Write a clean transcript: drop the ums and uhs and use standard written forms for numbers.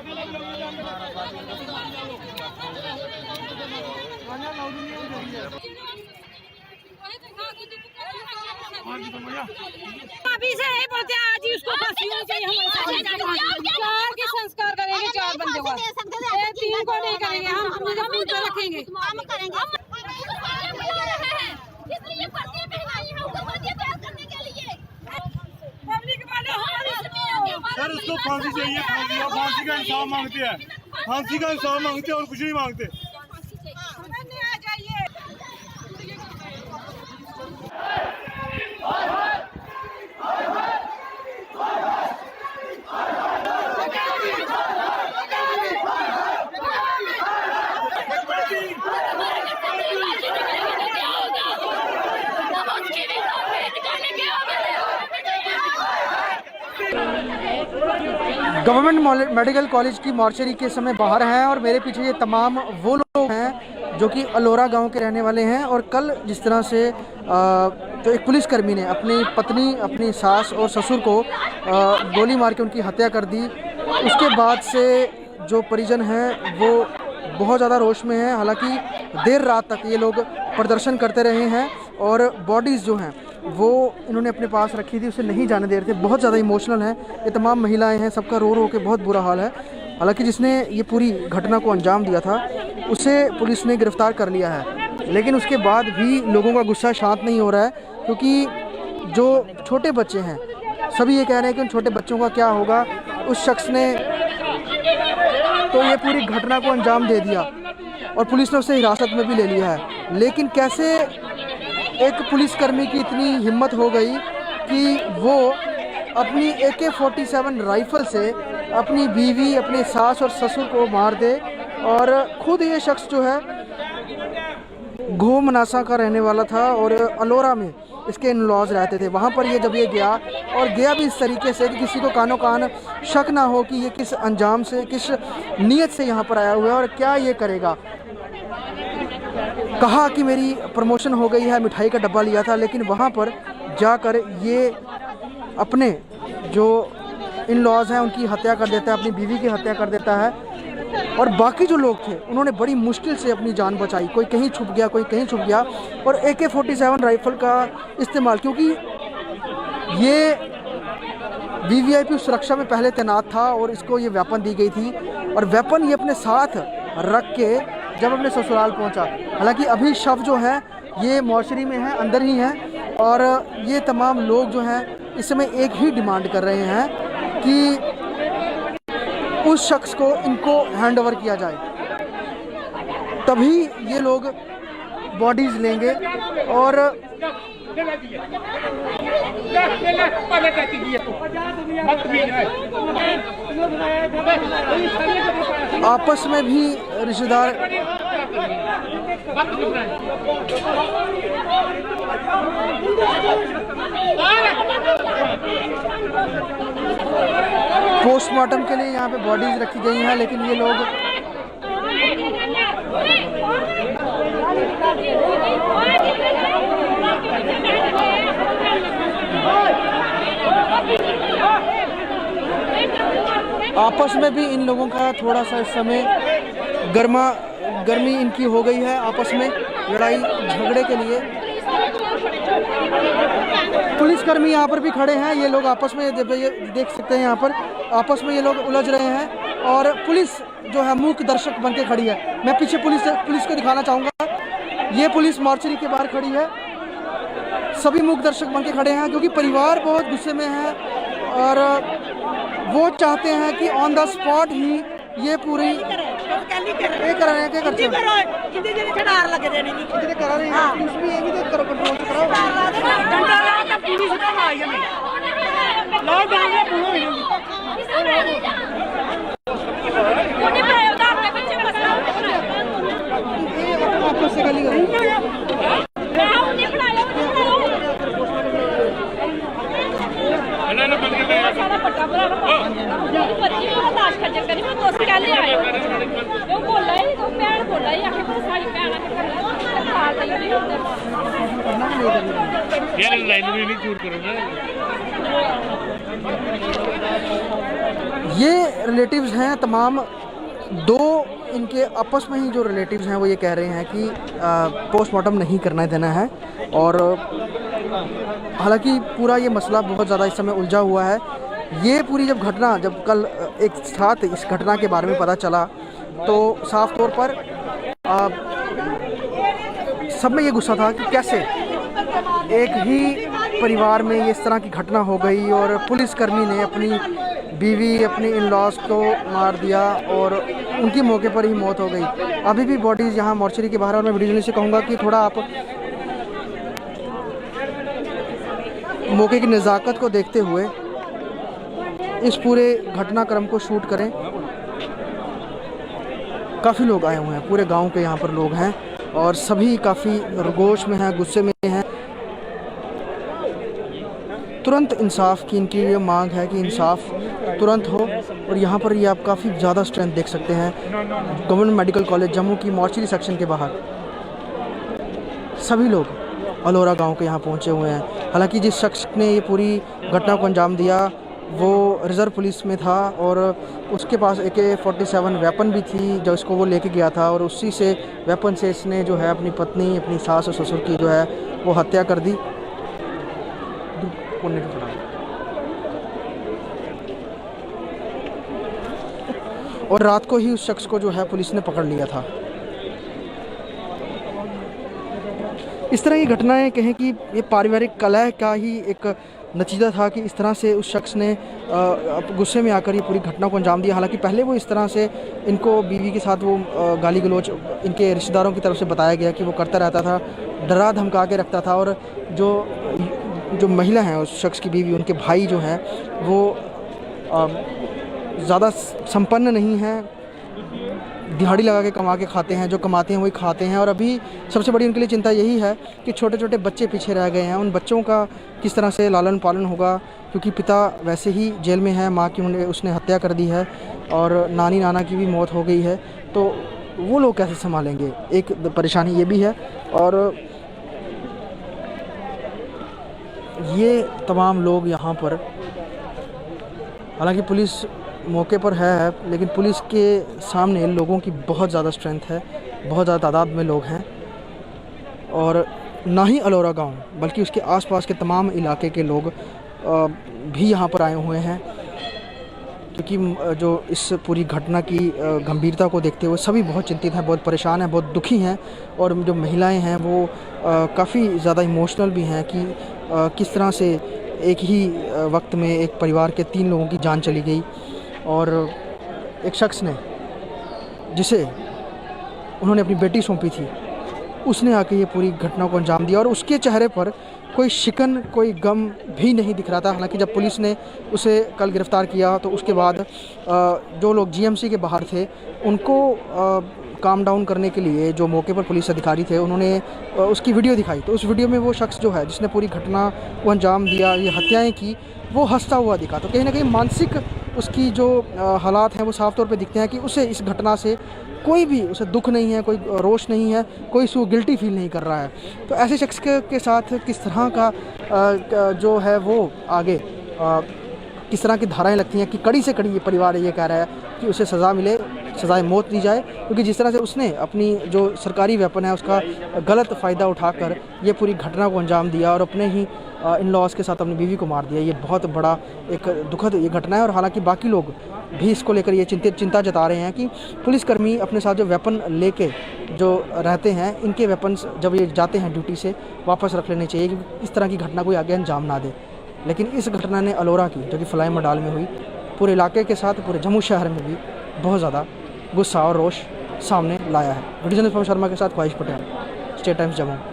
अभी से नहीं बोलते, आज ही उसको फांसी होनी चाहिए। हम चार के संस्कार करेंगे, चार बंदे को, तीन को नहीं करेंगे। हम रखेंगे, हम करेंगे। सर उसको फांसी चाहिए, फांसी का इंसाफ मांगते हैं, फांसी का इंसाफ मांगते हैं और कुछ नहीं मांगते। गवर्नमेंट मेडिकल कॉलेज की मॉर्चरी के समय बाहर हैं और मेरे पीछे ये तमाम वो लोग हैं जो कि अलोरा गांव के रहने वाले हैं। और कल जिस तरह से जो एक पुलिसकर्मी ने अपनी पत्नी, अपनी सास और ससुर को गोली मार के उनकी हत्या कर दी, उसके बाद से जो परिजन हैं वो बहुत ज़्यादा रोष में हैं। हालांकि देर रात तक ये लोग प्रदर्शन करते रहे हैं और बॉडीज़ जो हैं वो इन्होंने अपने पास रखी थी, उसे नहीं जाने दे रहे थे। बहुत ज़्यादा इमोशनल हैं ये तमाम महिलाएं हैं, सबका रो रो के बहुत बुरा हाल है। हालांकि जिसने ये पूरी घटना को अंजाम दिया था उसे पुलिस ने गिरफ़्तार कर लिया है, लेकिन उसके बाद भी लोगों का गुस्सा शांत नहीं हो रहा है, क्योंकि जो छोटे बच्चे हैं सभी ये कह रहे हैं कि उन छोटे बच्चों का क्या होगा। उस शख्स ने तो ये पूरी घटना को अंजाम दे दिया और पुलिस ने उसे हिरासत में भी ले लिया है। लेकिन कैसे एक पुलिसकर्मी की इतनी हिम्मत हो गई कि वो अपनी AK-47 राइफ़ल से अपनी बीवी, अपने सास और ससुर को मार दे। और ख़ुद ये शख्स जो है घो मनासा का रहने वाला था और अलोरा में इसके इन-लॉज रहते थे। वहाँ पर ये जब ये गया और गया भी इस तरीके से कि किसी को कानो कान शक ना हो कि ये किस अंजाम से, किस नीयत से यहाँ पर आया हुआ है और क्या ये करेगा। कहा कि मेरी प्रमोशन हो गई है, मिठाई का डब्बा लिया था, लेकिन वहाँ पर जाकर ये अपने जो इन-लॉज हैं उनकी हत्या कर देता है, अपनी बीवी की हत्या कर देता है। और बाकी जो लोग थे उन्होंने बड़ी मुश्किल से अपनी जान बचाई, कोई कहीं छुप गया, कोई कहीं छुप गया। और AK-47 राइफ़ल का इस्तेमाल, क्योंकि ये VVIP सुरक्षा में पहले तैनात था और इसको ये वेपन दी गई थी और वेपन ये अपने साथ रख के जब अपने ससुराल पहुंचा। हालांकि अभी शव जो है ये मॉर्चरी में है, अंदर ही है। और ये तमाम लोग जो हैं इस समय एक ही डिमांड कर रहे हैं कि उस शख्स को इनको हैंड ओवर किया जाए, तभी ये लोग बॉडीज़ लेंगे। और आपस में भी रिश्तेदार पोस्टमार्टम के लिए यहाँ पे बॉडीज रखी गई हैं, लेकिन ये लोग आपस में भी इन लोगों का थोड़ा सा इस समय गर्मी इनकी हो गई है, आपस में लड़ाई झगड़े के लिए। पुलिसकर्मी यहाँ पर भी खड़े हैं, ये लोग आपस में ये देख सकते हैं, यहाँ पर आपस में ये लोग उलझ रहे हैं और पुलिस जो है मूक दर्शक बन के खड़ी है। मैं पीछे पुलिस को दिखाना चाहूँगा, ये पुलिस मॉर्चरी के बाहर खड़ी है, सभी मूक दर्शक बन के खड़े हैं क्योंकि परिवार बहुत गुस्से में है और वो चाहते हैं कि ऑन द स्पॉट ही ये पूरी कर रहे हैं क्या करते हैं यार लाइन में नहीं चूर करो ना। ये रिलेटिव्स हैं तमाम, दो इनके आपस में ही जो रिलेटिव्स हैं वो ये कह रहे हैं कि पोस्टमार्टम नहीं करना देना है। और हालांकि पूरा ये मसला बहुत ज़्यादा इस समय उलझा हुआ है। ये पूरी जब घटना, जब कल एक साथ इस घटना के बारे में पता चला तो साफ तौर पर सब में ये गुस्सा था कि कैसे एक ही परिवार में ये इस तरह की घटना हो गई और पुलिसकर्मी ने अपनी बीवी, अपने इन-लॉज को मार दिया और उनकी मौके पर ही मौत हो गई। अभी भी बॉडीज़ यहाँ मॉर्चरी के बाहर, और मैं वीडियो जर्नलिस्ट से कहूँगा कि थोड़ा आप मौके की नज़ाकत को देखते हुए इस पूरे घटनाक्रम को शूट करें। काफ़ी लोग आए हुए हैं, पूरे गांव के यहाँ पर लोग हैं और सभी काफ़ी रोष में हैं, गुस्से में हैं। तुरंत इंसाफ की इनकी ये मांग है कि इंसाफ तुरंत हो। और यहाँ पर ये आप काफ़ी ज़्यादा स्ट्रेंथ देख सकते हैं गवर्नमेंट मेडिकल कॉलेज जम्मू की मॉर्चरी सेक्शन के बाहर सभी लोग अलोरा गांव के यहाँ पहुँचे हुए हैं। हालांकि जिस शख्स ने ये पूरी घटना को अंजाम दिया वो रिज़र्व पुलिस में था और उसके पास AK-47 वेपन भी थी जो इसको वो लेके गया था, और उसी से वेपन से इसने जो है अपनी पत्नी, अपनी सास और ससुर की जो है वो हत्या कर दी। और रात को ही उस शख्स को जो है पुलिस ने पकड़ लिया था। इस तरह की घटनाएं कहें कि ये पारिवारिक कलह का ही एक नतीजा था कि इस तरह से उस शख्स ने गुस्से में आकर ये पूरी घटना को अंजाम दिया। हालांकि पहले वो इस तरह से इनको बीवी के साथ वो गाली गलौज इनके रिश्तेदारों की तरफ से बताया गया कि वो करता रहता था, डरा धमका के रखता था। और जो महिला हैं उस शख्स की बीवी, उनके भाई जो हैं वो ज़्यादा संपन्न नहीं हैं, दिहाड़ी लगा के कमा के खाते हैं, जो कमाते हैं वही खाते हैं। और अभी सबसे बड़ी उनके लिए चिंता यही है कि छोटे छोटे बच्चे पीछे रह गए हैं, उन बच्चों का किस तरह से लालन पालन होगा, क्योंकि पिता वैसे ही जेल में है, माँ की उसने हत्या कर दी है और नानी नाना की भी मौत हो गई है, तो वो लोग कैसे संभालेंगे, एक परेशानी ये भी है। और ये तमाम लोग यहाँ पर, हालांकि पुलिस मौके पर है लेकिन पुलिस के सामने लोगों की बहुत ज़्यादा स्ट्रेंथ है, बहुत ज़्यादा तादाद में लोग हैं। और ना ही अलोरा गांव बल्कि उसके आसपास के तमाम इलाके के लोग भी यहाँ पर आए हुए हैं, क्योंकि जो इस पूरी घटना की गंभीरता को देखते हुए सभी बहुत चिंतित हैं, बहुत परेशान हैं, बहुत दुखी हैं। और जो महिलाएं हैं वो काफ़ी ज़्यादा इमोशनल भी हैं कि किस तरह से एक ही वक्त में एक परिवार के 3 लोगों की जान चली गई और एक शख्स ने, जिसे उन्होंने अपनी बेटी सौंपी थी, उसने आके ये पूरी घटना को अंजाम दिया और उसके चेहरे पर कोई शिकन, कोई गम भी नहीं दिख रहा था। हालांकि जब पुलिस ने उसे कल गिरफ़्तार किया तो उसके बाद जो लोग GMC के बाहर थे उनको काम डाउन करने के लिए जो मौके पर पुलिस अधिकारी थे उन्होंने उसकी वीडियो दिखाई। तो उस वीडियो में वो शख्स जो है जिसने पूरी घटना को अंजाम दिया, ये हत्याएं की, वो हंसता हुआ दिखा। तो कहीं ना कहीं मानसिक उसकी जो हालात हैं वो साफ़ तौर पे दिखते हैं कि उसे इस घटना से कोई भी उसे दुख नहीं है, कोई रोष नहीं है, कोई उसको गिल्टी फील नहीं कर रहा है। तो ऐसे शख्स के साथ किस तरह का जो है वो आगे किस तरह की धाराएं लगती हैं कि कड़ी से कड़ी ये परिवार ये कह रहा है कि उसे सज़ा मिले, सज़ाए मौत दी जाए, क्योंकि जिस तरह से उसने अपनी जो सरकारी वेपन है उसका गलत फ़ायदा उठाकर ये पूरी घटना को अंजाम दिया और अपने ही इन-लॉज़ के साथ अपनी बीवी को मार दिया। ये बहुत बड़ा एक दुखद ये घटना है। और हालांकि बाकी लोग भी इसको लेकर ये चिंता जता रहे हैं कि पुलिसकर्मी अपने साथ जो वेपन लेके जो रहते हैं, इनके वेपन्स जब ये जाते हैं ड्यूटी से वापस रख लेने चाहिए, क्योंकि इस तरह की घटना कोई आगे अंजाम ना दे। लेकिन इस घटना ने अलोरा की, जो कि फलाई मडाल में हुई, पूरे इलाके के साथ पूरे जम्मू शहर में भी बहुत ज़्यादा गुस्सा और रोष सामने लाया है। वीडियो जर्नलिस्ट पवन शर्मा के साथ ख्वाहिश पटेल, स्टेट टाइम्स जम्मू।